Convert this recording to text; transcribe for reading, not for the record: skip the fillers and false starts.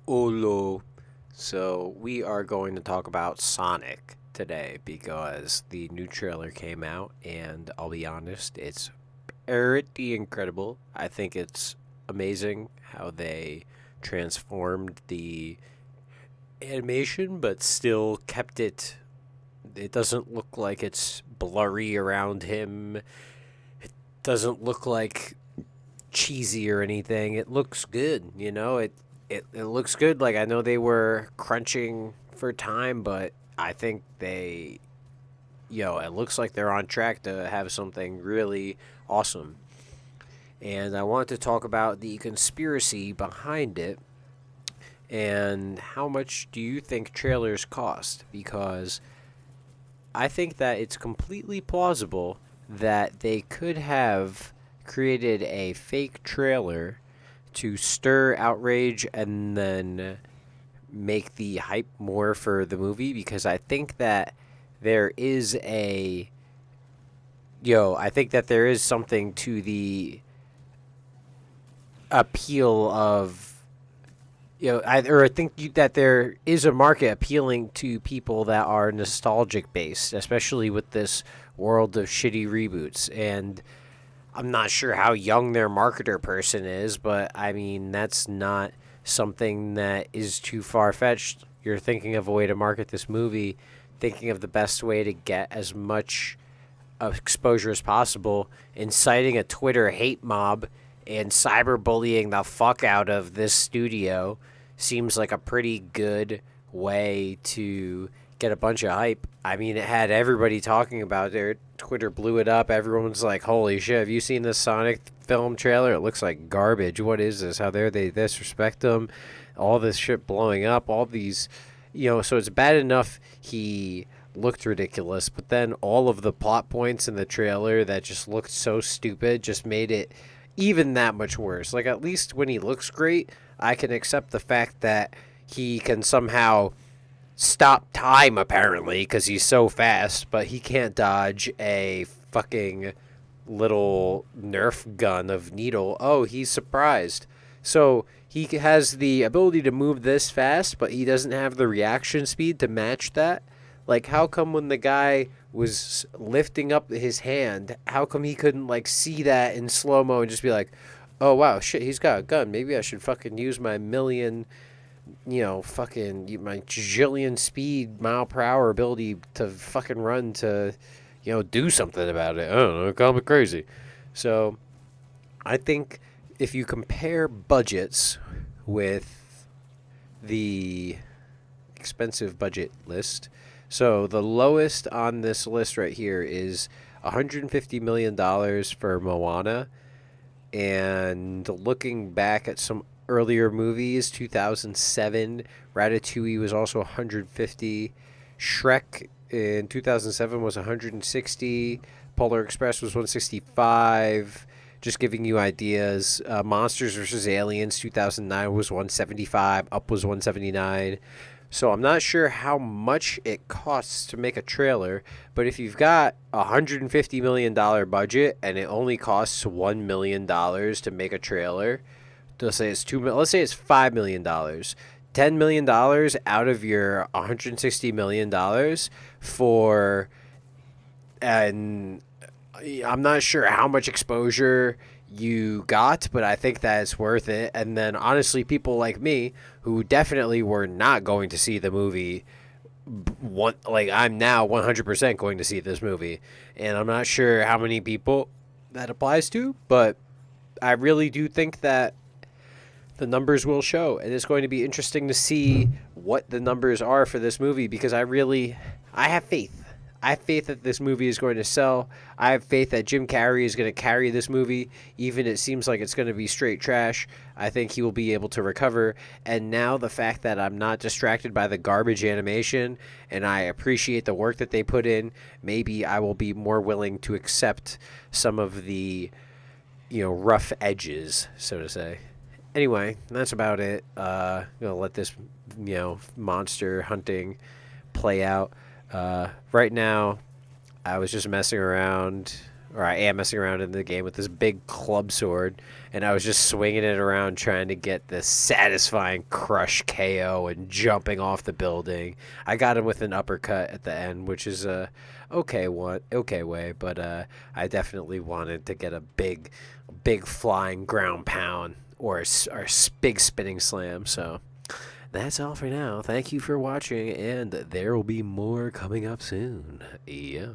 Olo. So we are going to talk about Sonic today because the new trailer came out, and I'll be honest, it's pretty incredible. I think it's amazing how they transformed the animation, but still kept it. It doesn't look like it's blurry around him. Doesn't look like cheesy or anything. It looks good, it looks good. Like I know they were crunching for time, but I think it looks like they're on track to have something really awesome. And I want to talk about the conspiracy behind it and how much do you think trailers cost? Because I think that it's completely plausible that they could have created a fake trailer to stir outrage and then make the hype more for the movie because I think that there is a I think that there is something to the appeal of I think that there is a market appealing to people that are nostalgic based, especially with this world of shitty reboots. And I'm not sure how young their marketer person is, but I mean, that's not something that is too far fetched. You're thinking of a way to market this movie, thinking of the best way to get as much exposure as possible, inciting a Twitter hate mob and cyberbullying the fuck out of this studio seems like a pretty good way to get a bunch of hype. I mean, it had everybody talking about it. Twitter blew it up. Everyone's like, "Holy shit! Have you seen this Sonic film trailer? It looks like garbage. What is this? How dare they disrespect him? All this shit blowing up. All these, So it's bad enough he looked ridiculous, but then all of the plot points in the trailer that just looked so stupid just made it even that much worse. Like, at least when he looks great, I can accept the fact that he can somehow stop time, apparently, because he's so fast, but he can't dodge a fucking little Nerf gun of needle. Oh, he's surprised. So he has the ability to move this fast, but he doesn't have the reaction speed to match that. Like, how come when the guy was lifting up his hand, how come he couldn't, like, see that in slow mo and just be like, oh, wow, shit, he's got a gun. Maybe I should fucking use my million, fucking, my jillion speed mile per hour ability to fucking run to, do something about it. I don't know, call me crazy. So I think if you compare budgets with the expensive budget list, so the lowest on this list right here is $150 million for Moana. And looking back at some earlier movies, 2007, Ratatouille was also 150. Shrek in 2007 was 160. Polar Express was 165. Just giving you ideas. Monsters vs. Aliens 2009 was 175. Up was 179. So I'm not sure how much it costs to make a trailer, but if you've got $150 million budget and it only costs $1 million to make a trailer, let's say it's let's say it's $5 million. $10 million out of your $160 million for, and I'm not sure how much exposure you got, but I think that it's worth it. And then honestly, people like me who definitely were not going to see the movie, I'm now 100% going to see this movie, and I'm not sure how many people that applies to, but I really do think that the numbers will show, and it's going to be interesting to see what the numbers are for this movie because I have faith. I have faith that this movie is going to sell. I have faith that Jim Carrey is going to carry this movie, even it seems like it's going to be straight trash. I think he will be able to recover. And now the fact that I'm not distracted by the garbage animation and I appreciate the work that they put in, maybe I will be more willing to accept some of the, rough edges, so to say. Anyway, that's about it. Let this, monster hunting play out. Right now, I was just messing around or I am messing around in the game with this big club sword, and I was just swinging it around trying to get this satisfying crush KO and jumping off the building. I got him with an uppercut at the end, which is a okay way, but I definitely wanted to get a big flying ground pound or big spinning slam. So that's all for now. Thank you for watching, and there will be more coming up soon. Yeah.